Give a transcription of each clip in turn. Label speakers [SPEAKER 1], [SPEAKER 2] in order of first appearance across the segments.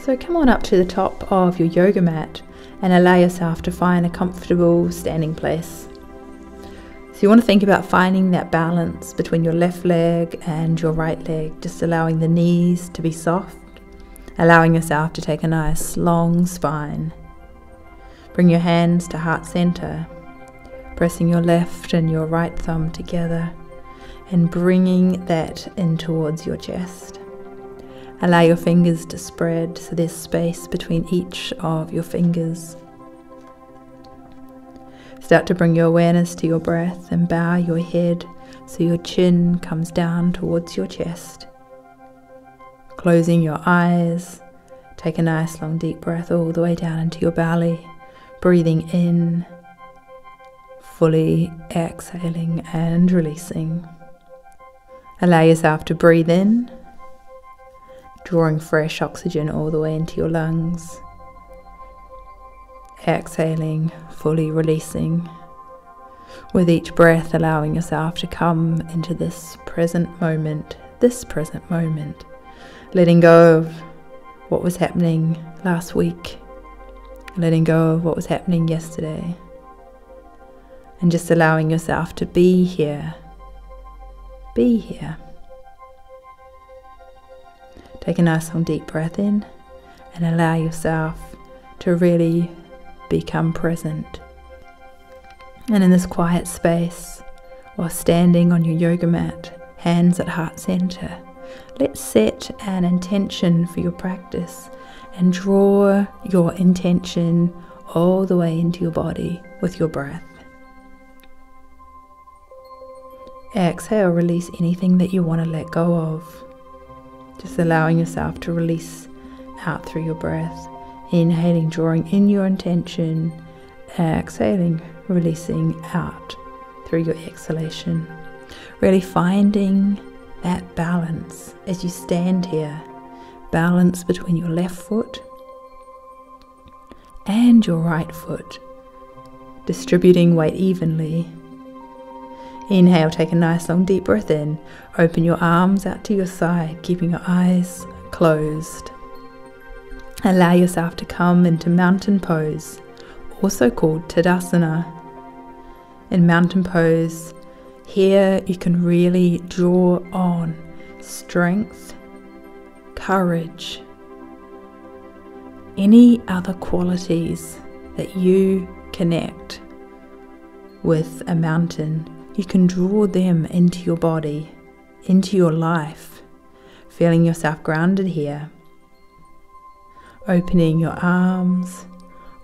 [SPEAKER 1] So come on up to the top of your yoga mat and allow yourself to find a comfortable standing place. So you want to think about finding that balance between your left leg and your right leg, just allowing the knees to be soft, allowing yourself to take a nice long spine. Bring your hands to heart center, pressing your left and your right thumb together and bringing that in towards your chest. Allow your fingers to spread so there's space between each of your fingers. Start to bring your awareness to your breath and bow your head so your chin comes down towards your chest. Closing your eyes, take a nice long deep breath all the way down into your belly, breathing in, fully exhaling and releasing. Allow yourself to breathe in, drawing fresh oxygen all the way into your lungs. Exhaling, fully releasing. With each breath, allowing yourself to come into this present moment, letting go of what was happening last week, letting go of what was happening yesterday, and just allowing yourself to be here. Be here. Take a nice long deep breath in and allow yourself to really become present. And in this quiet space, while standing on your yoga mat, hands at heart center, let's set an intention for your practice and draw your intention all the way into your body with your breath. Exhale, release anything that you want to let go of. Just allowing yourself to release out through your breath. Inhaling, drawing in your intention. Exhaling, releasing out through your exhalation. Really finding that balance as you stand here. Balance between your left foot and your right foot. Distributing weight evenly. Inhale, take a nice long deep breath in. Open your arms out to your side, keeping your eyes closed. Allow yourself to come into mountain pose, also called Tadasana. In mountain pose, here you can really draw on strength, courage, any other qualities that you connect with a mountain. You can draw them into your body, into your life, feeling yourself grounded here. Opening your arms,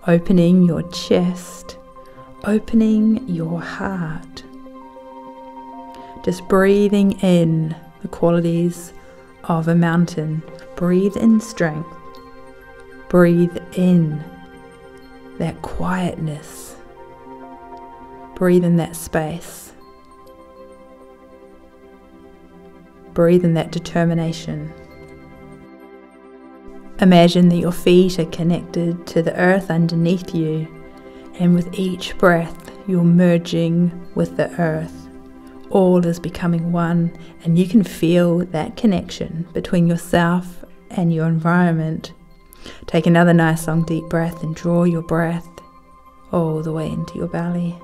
[SPEAKER 1] opening your chest, opening your heart. Just breathing in the qualities of a mountain. Breathe in strength. Breathe in that quietness. Breathe in that space. Breathe in that determination. Imagine that your feet are connected to the earth underneath you, and with each breath you're merging with the earth. All is becoming one, and you can feel that connection between yourself and your environment. Take another nice long deep breath and draw your breath all the way into your belly.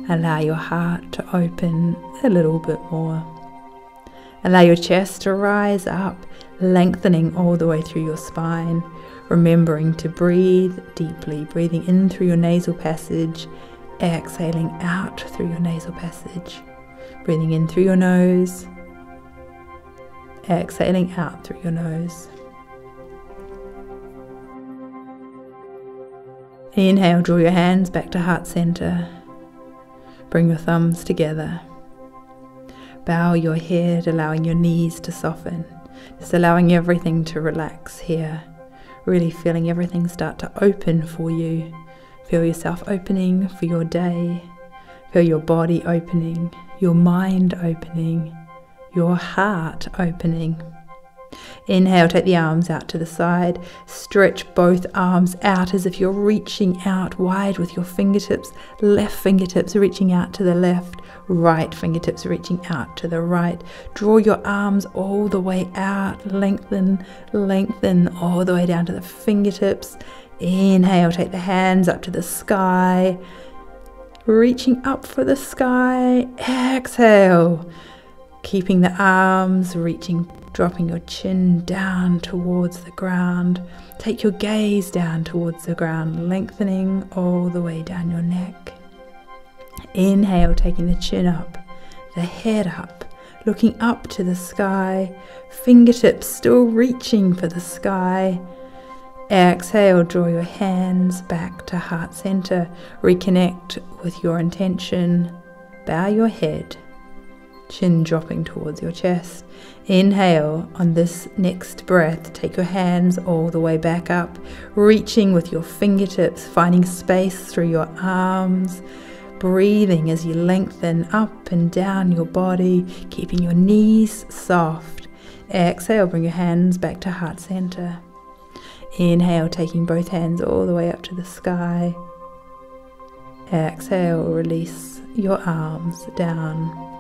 [SPEAKER 1] Allow your heart to open a little bit more. Allow your chest to rise up, lengthening all the way through your spine, remembering to breathe deeply, breathing in through your nasal passage, exhaling out through your nasal passage, breathing in through your nose, exhaling out through your nose. Inhale, draw your hands back to heart center. Bring your thumbs together. Bow your head, allowing your knees to soften. Just allowing everything to relax here. Really feeling everything start to open for you. Feel yourself opening for your day. Feel your body opening, your mind opening, your heart opening. Inhale, take the arms out to the side. Stretch both arms out as if you're reaching out wide with your fingertips. Left fingertips reaching out to the left. Right fingertips reaching out to the right. Draw your arms all the way out. Lengthen, lengthen all the way down to the fingertips. Inhale, take the hands up to the sky. Reaching up for the sky. Exhale. Keeping the arms reaching, dropping your chin down towards the ground. Take your gaze down towards the ground, lengthening all the way down your neck. Inhale, taking the chin up, the head up, looking up to the sky, fingertips still reaching for the sky. Exhale, draw your hands back to heart center. Reconnect with your intention. Bow your head, chin dropping towards your chest. Inhale, on this next breath, take your hands all the way back up, reaching with your fingertips, finding space through your arms, breathing as you lengthen up and down your body, keeping your knees soft. Exhale, bring your hands back to heart center. Inhale, taking both hands all the way up to the sky. Exhale, release your arms down.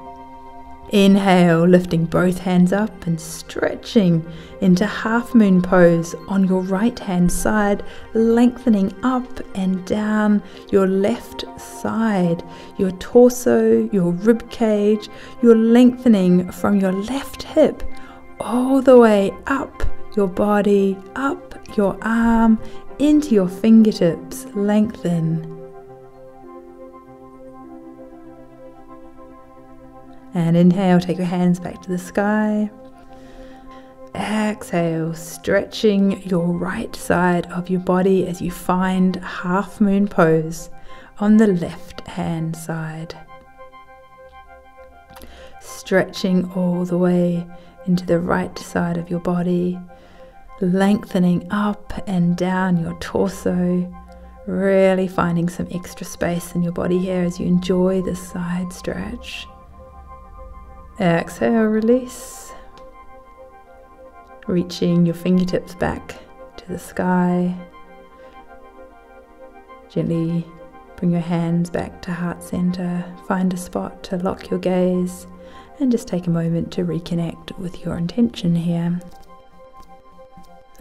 [SPEAKER 1] Inhale, lifting both hands up and stretching into half moon pose on your right hand side, lengthening up and down your left side, your torso, your rib cage. You're lengthening from your left hip all the way up your body, up your arm, into your fingertips. Lengthen. And inhale, take your hands back to the sky. Exhale, stretching your right side of your body as you find half moon pose on the left hand side. Stretching all the way into the right side of your body, lengthening up and down your torso, really finding some extra space in your body here as you enjoy this side stretch. Exhale, release. Reaching your fingertips back to the sky. Gently bring your hands back to heart center. Find a spot to lock your gaze and just take a moment to reconnect with your intention here.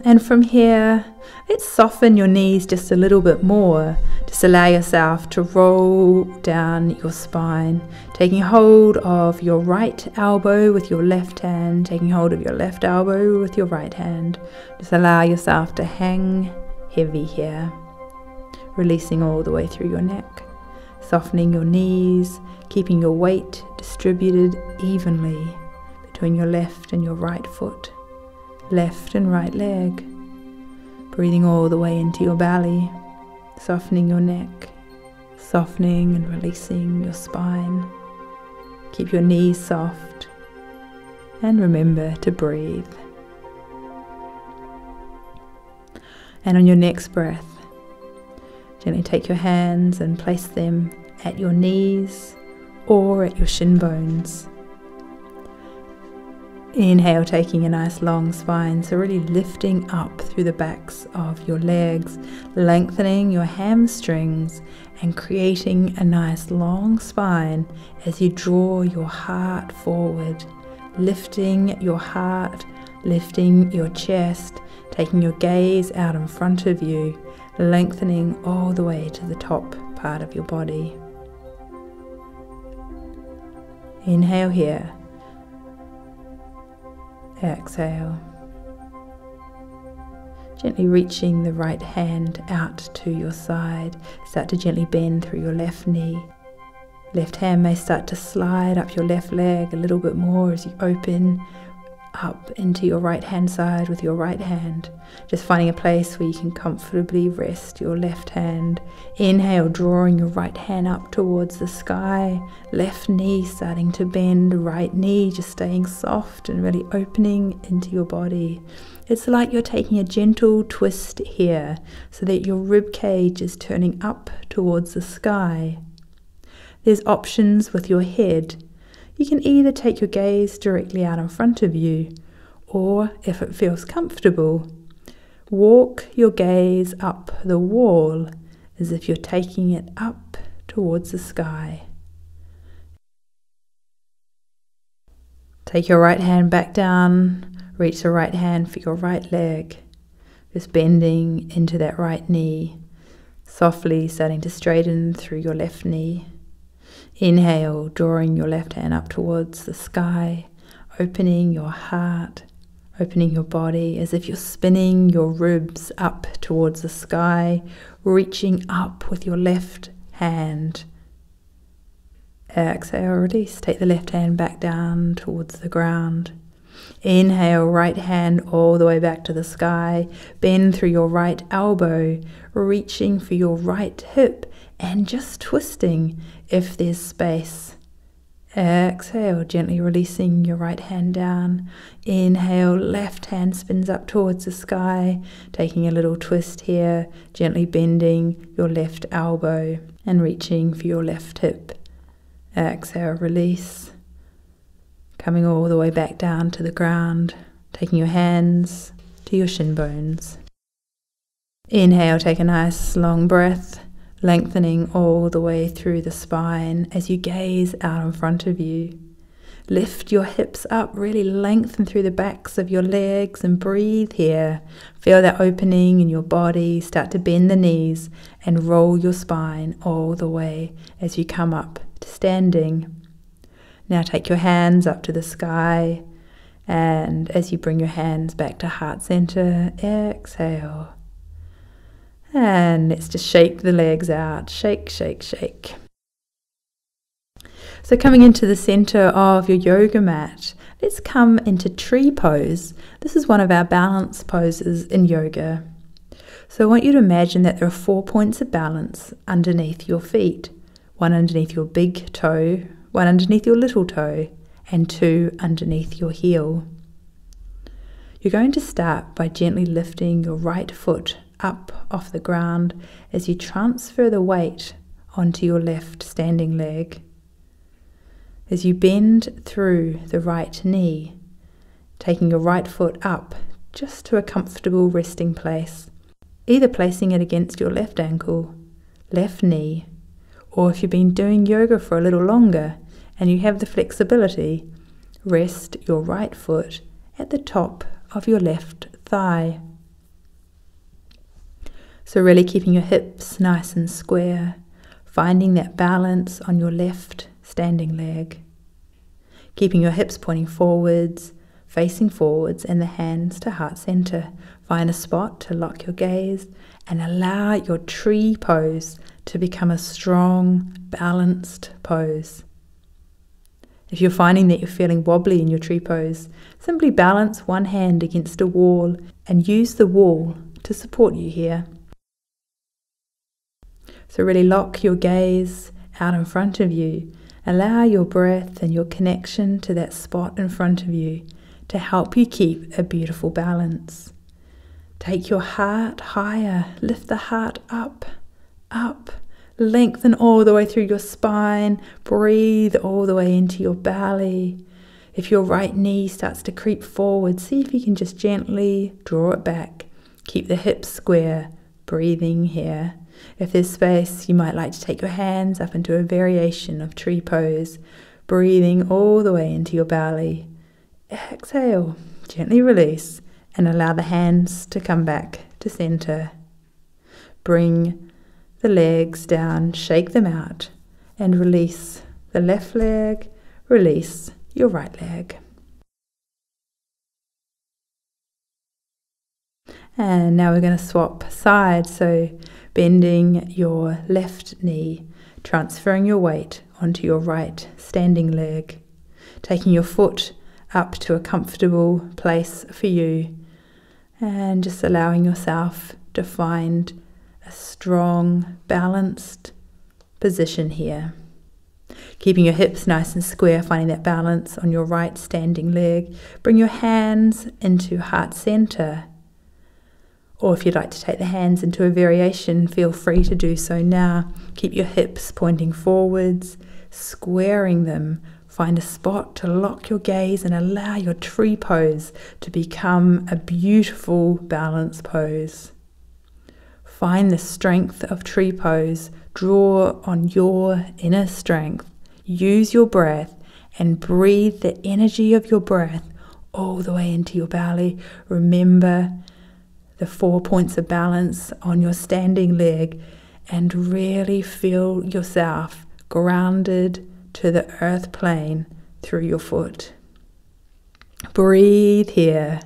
[SPEAKER 1] And from here, let's soften your knees just a little bit more. Just allow yourself to roll down your spine, taking hold of your right elbow with your left hand, taking hold of your left elbow with your right hand. Just allow yourself to hang heavy here, releasing all the way through your neck, softening your knees, keeping your weight distributed evenly between your left and your right foot. Left and right leg, breathing all the way into your belly, softening your neck, softening and releasing your spine. Keep your knees soft and remember to breathe. And on your next breath, gently take your hands and place them at your knees or at your shin bones. Inhale, taking a nice long spine, so really lifting up through the backs of your legs, lengthening your hamstrings and creating a nice long spine as you draw your heart forward, lifting your heart, lifting your chest, taking your gaze out in front of you, lengthening all the way to the top part of your body. Inhale here. Exhale. Gently reaching the right hand out to your side. Start to gently bend through your left knee. Left hand may start to slide up your left leg a little bit more as you open up into your right hand side with your right hand. Just finding a place where you can comfortably rest your left hand. Inhale, drawing your right hand up towards the sky. Left knee starting to bend, right knee just staying soft and really opening into your body. It's like you're taking a gentle twist here so that your rib cage is turning up towards the sky. There's options with your head. You can either take your gaze directly out in front of you, or if it feels comfortable, walk your gaze up the wall as if you're taking it up towards the sky. Take your right hand back down, reach the right hand for your right leg, just bending into that right knee, softly starting to straighten through your left knee. Inhale, drawing your left hand up towards the sky, opening your heart, opening your body as if you're spinning your ribs up towards the sky, reaching up with your left hand. Exhale, release. Take the left hand back down towards the ground. Inhale, right hand all the way back to the sky. Bend through your right elbow, reaching for your right hip and just twisting if there's space. Exhale, gently releasing your right hand down. Inhale, left hand spins up towards the sky, taking a little twist here, gently bending your left elbow and reaching for your left hip. Exhale, release. Coming all the way back down to the ground, taking your hands to your shin bones. Inhale, take a nice long breath, lengthening all the way through the spine as you gaze out in front of you. Lift your hips up, really lengthen through the backs of your legs and breathe here. Feel that opening in your body. Start to bend the knees and roll your spine all the way as you come up to standing. Now take your hands up to the sky, and as you bring your hands back to heart center, exhale. And let's just shake the legs out. Shake, shake, shake. So coming into the center of your yoga mat, let's come into tree pose. This is one of our balance poses in yoga. So I want you to imagine that there are 4 points of balance underneath your feet. One underneath your big toe, one underneath your little toe, and 2 underneath your heel. You're going to start by gently lifting your right foot up off the ground as you transfer the weight onto your left standing leg. As you bend through the right knee, taking your right foot up just to a comfortable resting place, either placing it against your left ankle, left knee, or if you've been doing yoga for a little longer and you have the flexibility, rest your right foot at the top of your left thigh. So really keeping your hips nice and square, finding that balance on your left standing leg. Keeping your hips pointing forwards, facing forwards, and the hands to heart center. Find a spot to lock your gaze and allow your tree pose to become a strong, balanced pose. If you're finding that you're feeling wobbly in your tree pose, simply balance one hand against a wall and use the wall to support you here. So really lock your gaze out in front of you. Allow your breath and your connection to that spot in front of you to help you keep a beautiful balance. Take your heart higher, lift the heart up, up. Lengthen all the way through your spine, breathe all the way into your belly. If your right knee starts to creep forward, see if you can just gently draw it back. Keep the hips square, breathing here. If there's space, you might like to take your hands up into a variation of tree pose, breathing all the way into your belly. Exhale, gently release, and allow the hands to come back to center. Bring the legs down, shake them out, and release the left leg, release your right leg. And now we're going to swap sides, so bending your left knee, transferring your weight onto your right standing leg, taking your foot up to a comfortable place for you, and just allowing yourself to find a strong, balanced position here. Keeping your hips nice and square, finding that balance on your right standing leg. Bring your hands into heart center. Or if you'd like to take the hands into a variation, feel free to do so now. Keep your hips pointing forwards, squaring them Find a spot to lock your gaze and allow your tree pose to become a beautiful balance pose. Find the strength of tree pose. Draw on your inner strength. Use your breath and breathe the energy of your breath all the way into your belly. Remember the 4 points of balance on your standing leg and really feel yourself grounded to the earth plane through your foot. Breathe here.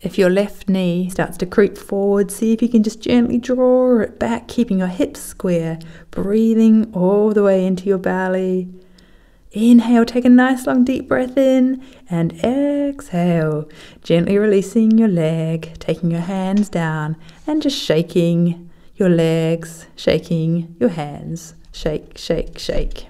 [SPEAKER 1] If your left knee starts to creep forward, see if you can just gently draw it back, keeping your hips square, breathing all the way into your belly. Inhale, take a nice long deep breath in, and exhale, gently releasing your leg, taking your hands down and just shaking your legs, shaking your hands. Shake, shake, shake.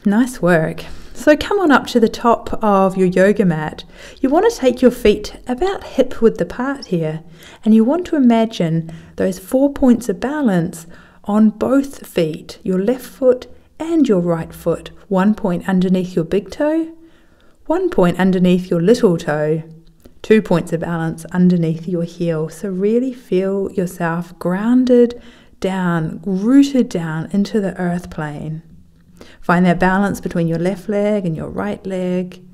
[SPEAKER 1] Nice work. So come on up to the top of your yoga mat. You want to take your feet about hip width apart here, and you want to imagine those 4 points of balance on both feet, your left foot and your right foot. 1 point underneath your big toe, 1 point underneath your little toe, 2 points of balance underneath your heel. So really feel yourself grounded down, rooted down into the earth plane. Find that balance between your left leg and your right leg.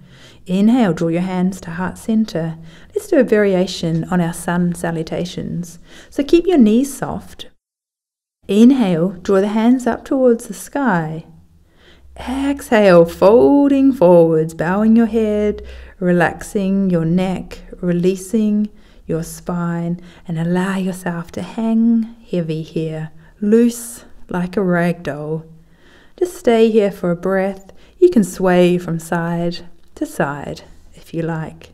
[SPEAKER 1] Inhale, draw your hands to heart center. Let's do a variation on our sun salutations. So keep your knees soft. Inhale, draw the hands up towards the sky. Exhale, folding forwards, bowing your head, relaxing your neck, releasing your spine, and allow yourself to hang heavy here, loose like a rag doll. Just stay here for a breath. You can sway from side to side if you like.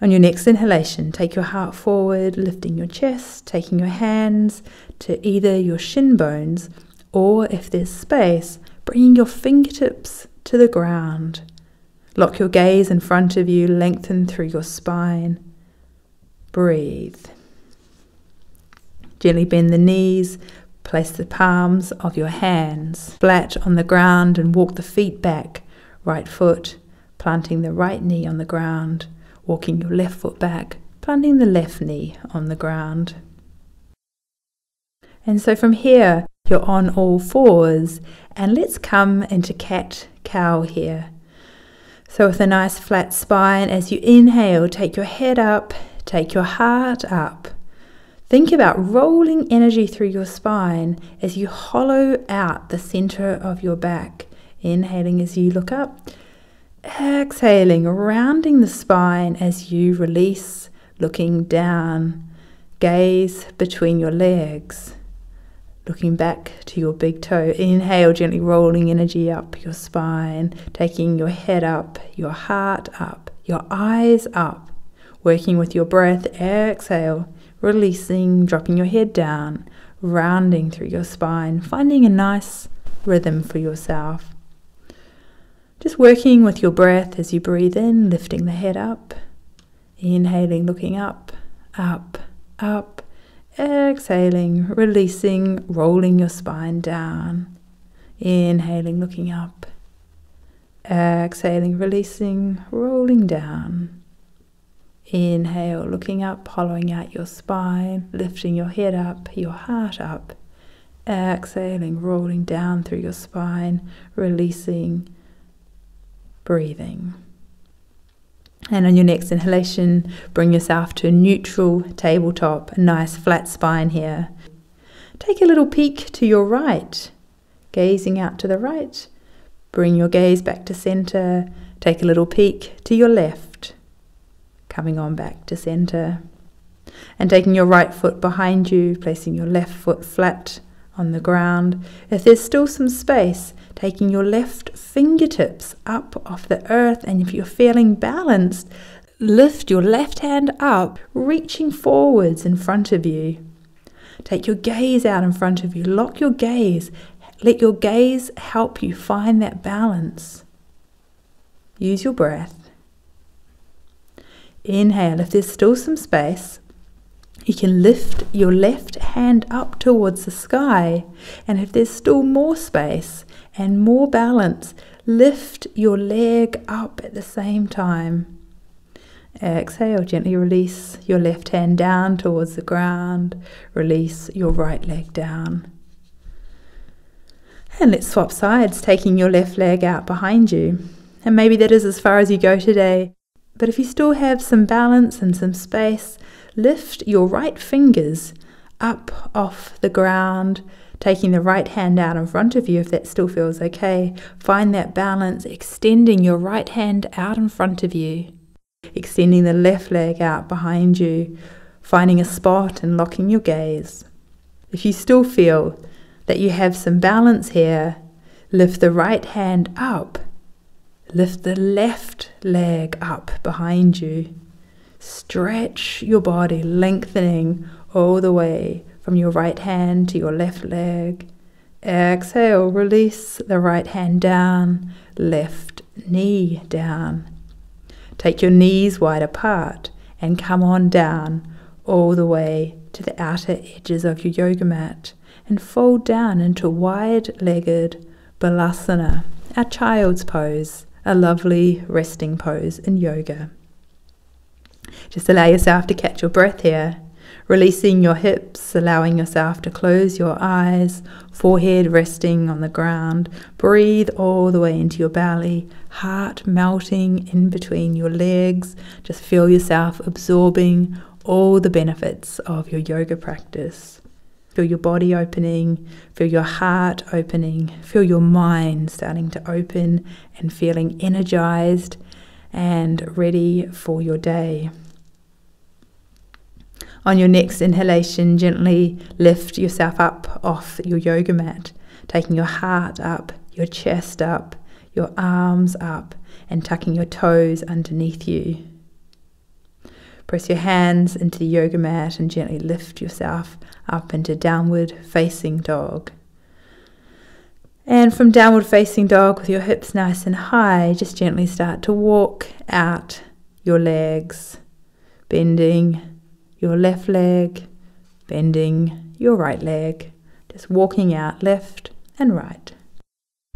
[SPEAKER 1] On your next inhalation, take your heart forward, lifting your chest, taking your hands to either your shin bones, or if there's space, bringing your fingertips to the ground. Lock your gaze in front of you, lengthen through your spine. Breathe. Gently bend the knees. Place the palms of your hands flat on the ground and walk the feet back. Right foot, planting the right knee on the ground. Walking your left foot back, planting the left knee on the ground. And so from here, you're on all fours. And let's come into cat-cow here. So with a nice flat spine, as you inhale, take your head up, take your heart up. Think about rolling energy through your spine as you hollow out the center of your back. Inhaling as you look up. Exhaling, rounding the spine as you release, looking down. Gaze between your legs. Looking back to your big toe. Inhale, gently rolling energy up your spine. Taking your head up, your heart up, your eyes up. Working with your breath. Exhale. Releasing, dropping your head down, rounding through your spine, finding a nice rhythm for yourself. Just working with your breath as you breathe in, lifting the head up, inhaling, looking up, up, up, exhaling, releasing, rolling your spine down, inhaling, looking up, exhaling, releasing, rolling down. Inhale, looking up, hollowing out your spine, lifting your head up, your heart up. Exhaling, rolling down through your spine, releasing, breathing. And on your next inhalation, bring yourself to a neutral tabletop, a nice flat spine here. Take a little peek to your right, gazing out to the right. Bring your gaze back to center. Take a little peek to your left. Coming on back to center, and taking your right foot behind you, placing your left foot flat on the ground. If there's still some space, taking your left fingertips up off the earth, and if you're feeling balanced, lift your left hand up, reaching forwards in front of you. Take your gaze out in front of you, lock your gaze, let your gaze help you find that balance. Use your breath. Inhale, if there's still some space, You can lift your left hand up towards the sky, and if there's still more space and more balance, lift your leg up at the same time. Exhale, gently release your left hand down towards the ground, release your right leg down. And let's swap sides, taking your left leg out behind you. And maybe that is as far as you go today, but if you still have some balance and some space, lift your right fingers up off the ground, taking the right hand out in front of you if that still feels okay. Find that balance, extending your right hand out in front of you, extending the left leg out behind you, finding a spot and locking your gaze. If you still feel that you have some balance here, lift the right hand up, lift the left leg up behind you. Stretch your body, lengthening all the way from your right hand to your left leg. Exhale, release the right hand down, left knee down. Take your knees wide apart and come on down all the way to the outer edges of your yoga mat and fold down into wide-legged Balasana, our child's pose, a lovely resting pose in yoga. Just allow yourself to catch your breath here, releasing your hips, allowing yourself to close your eyes, forehead resting on the ground. Breathe all the way into your belly, heart melting in between your legs. Just feel yourself absorbing all the benefits of your yoga practice. Feel your body opening, feel your heart opening, feel your mind starting to open and feeling energized and ready for your day. On your next inhalation, gently lift yourself up off your yoga mat, taking your heart up, your chest up, your arms up, and tucking your toes underneath you. Press your hands into the yoga mat and gently lift yourself up into downward facing dog. And from downward facing dog, with your hips nice and high, just gently start to walk out your legs, bending your left leg, bending your right leg, just walking out left and right.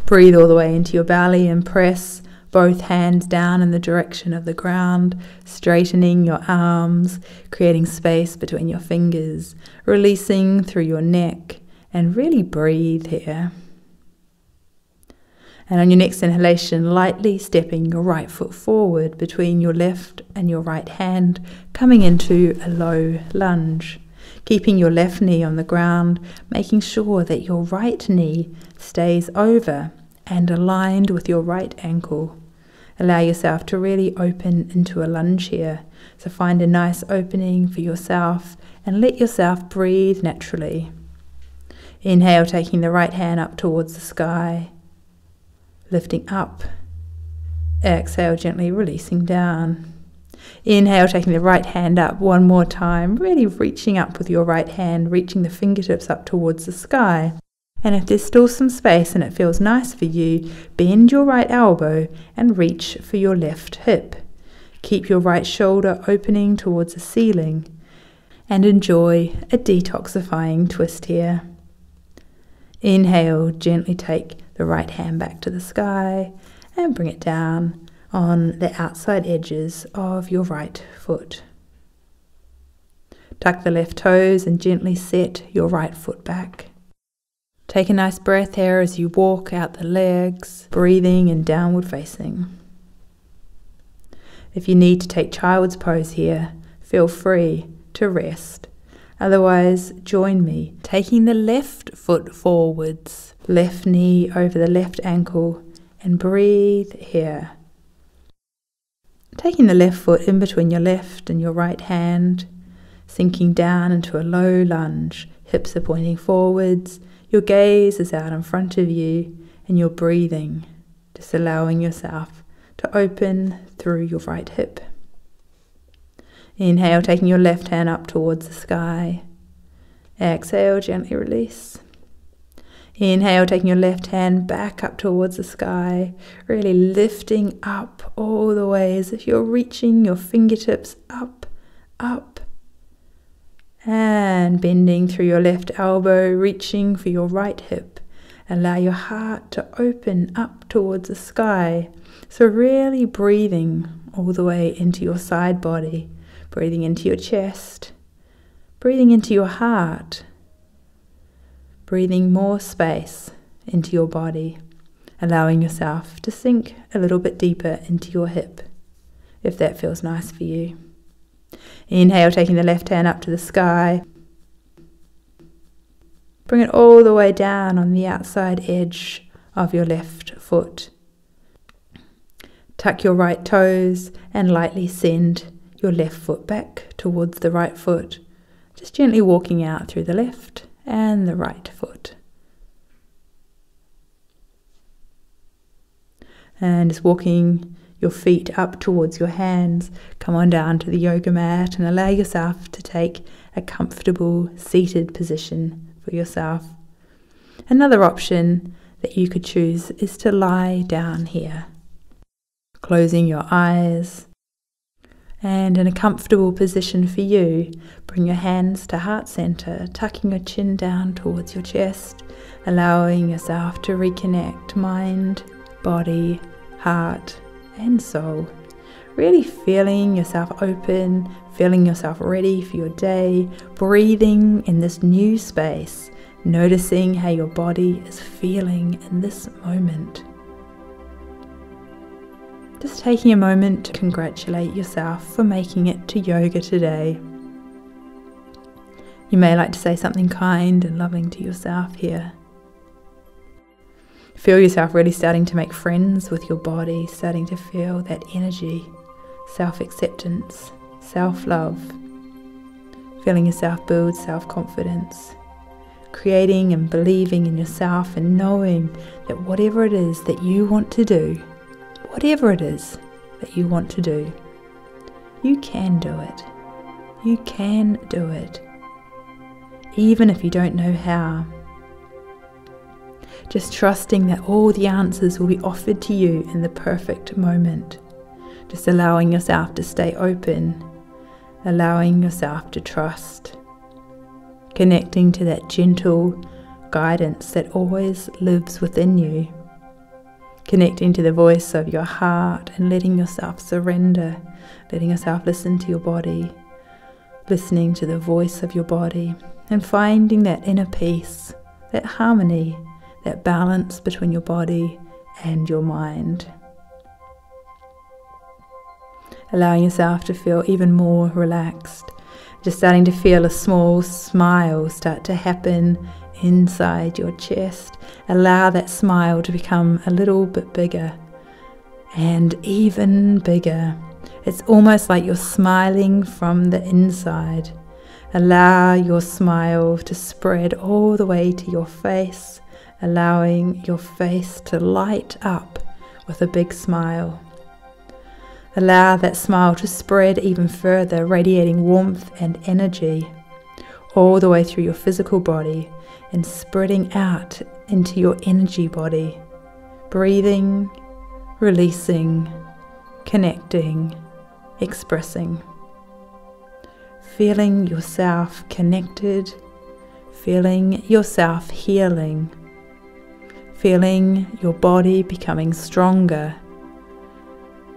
[SPEAKER 1] Breathe all the way into your belly and press both hands down in the direction of the ground, straightening your arms, creating space between your fingers, releasing through your neck, and really breathe here. And on your next inhalation, lightly stepping your right foot forward between your left and your right hand, coming into a low lunge. Keeping your left knee on the ground, making sure that your right knee stays over and aligned with your right ankle. Allow yourself to really open into a lunge here. So find a nice opening for yourself and let yourself breathe naturally. Inhale, taking the right hand up towards the sky, lifting up. Exhale, gently releasing down. Inhale, taking the right hand up one more time, really reaching up with your right hand, reaching the fingertips up towards the sky. And if there's still some space and it feels nice for you, bend your right elbow and reach for your left hip. Keep your right shoulder opening towards the ceiling and enjoy a detoxifying twist here. Inhale, gently take the right hand back to the sky and bring it down on the outside edges of your right foot. Tuck the left toes and gently set your right foot back. Take a nice breath here as you walk out the legs, breathing and downward facing. If you need to take child's pose here, feel free to rest. Otherwise, join me, taking the left foot forwards, left knee over the left ankle, and breathe here. Taking the left foot in between your left and your right hand, sinking down into a low lunge, hips are pointing forwards, your gaze is out in front of you, and you're breathing, just allowing yourself to open through your right hip. Inhale, taking your left hand up towards the sky. Exhale, gently release. Inhale, taking your left hand back up towards the sky, really lifting up all the way as if you're reaching your fingertips up, up. And bending through your left elbow, reaching for your right hip. Allow your heart to open up towards the sky. So really breathing all the way into your side body, breathing into your chest, breathing into your heart, breathing more space into your body, allowing yourself to sink a little bit deeper into your hip, if that feels nice for you. Inhale, taking the left hand up to the sky. Bring it all the way down on the outside edge of your left foot. Tuck your right toes and lightly send your left foot back towards the right foot, just gently walking out through the left and the right foot. And just walking your feet up towards your hands, come on down to the yoga mat and allow yourself to take a comfortable seated position for yourself. Another option that you could choose is to lie down here, closing your eyes, and in a comfortable position for you, bring your hands to heart center, tucking your chin down towards your chest, allowing yourself to reconnect mind, body, heart, and soul. Really feeling yourself open, feeling yourself ready for your day, breathing in this new space, noticing how your body is feeling in this moment. Just taking a moment to congratulate yourself for making it to yoga today. You may like to say something kind and loving to yourself here. Feel yourself really starting to make friends with your body, starting to feel that energy, self-acceptance, self-love, feeling yourself build self-confidence, creating and believing in yourself and knowing that whatever it is that you want to do, whatever it is that you want to do, you can do it. You can do it. Even if you don't know how. Just trusting that all the answers will be offered to you in the perfect moment. Just allowing yourself to stay open, allowing yourself to trust, connecting to that gentle guidance that always lives within you, connecting to the voice of your heart and letting yourself surrender, letting yourself listen to your body, listening to the voice of your body, and finding that inner peace, that harmony, that balance between your body and your mind. Allowing yourself to feel even more relaxed, just starting to feel a small smile start to happen inside your chest. Allow that smile to become a little bit bigger and even bigger. It's almost like you're smiling from the inside. Allow your smile to spread all the way to your face, allowing your face to light up with a big smile. Allow that smile to spread even further, radiating warmth and energy all the way through your physical body and spreading out into your energy body, breathing, releasing, connecting, expressing. Feeling yourself connected, feeling yourself healing, feeling your body becoming stronger,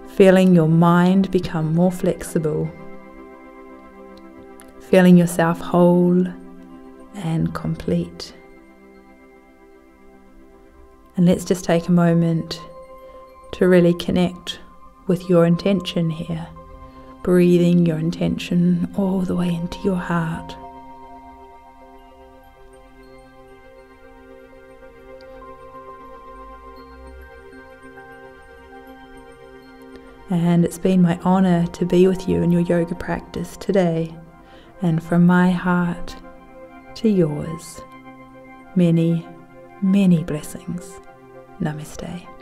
[SPEAKER 1] feeling your mind become more flexible, feeling yourself whole and complete. And let's just take a moment to really connect with your intention here, breathing your intention all the way into your heart. And it's been my honor to be with you in your yoga practice today. And from my heart to yours, many, many blessings. Namaste.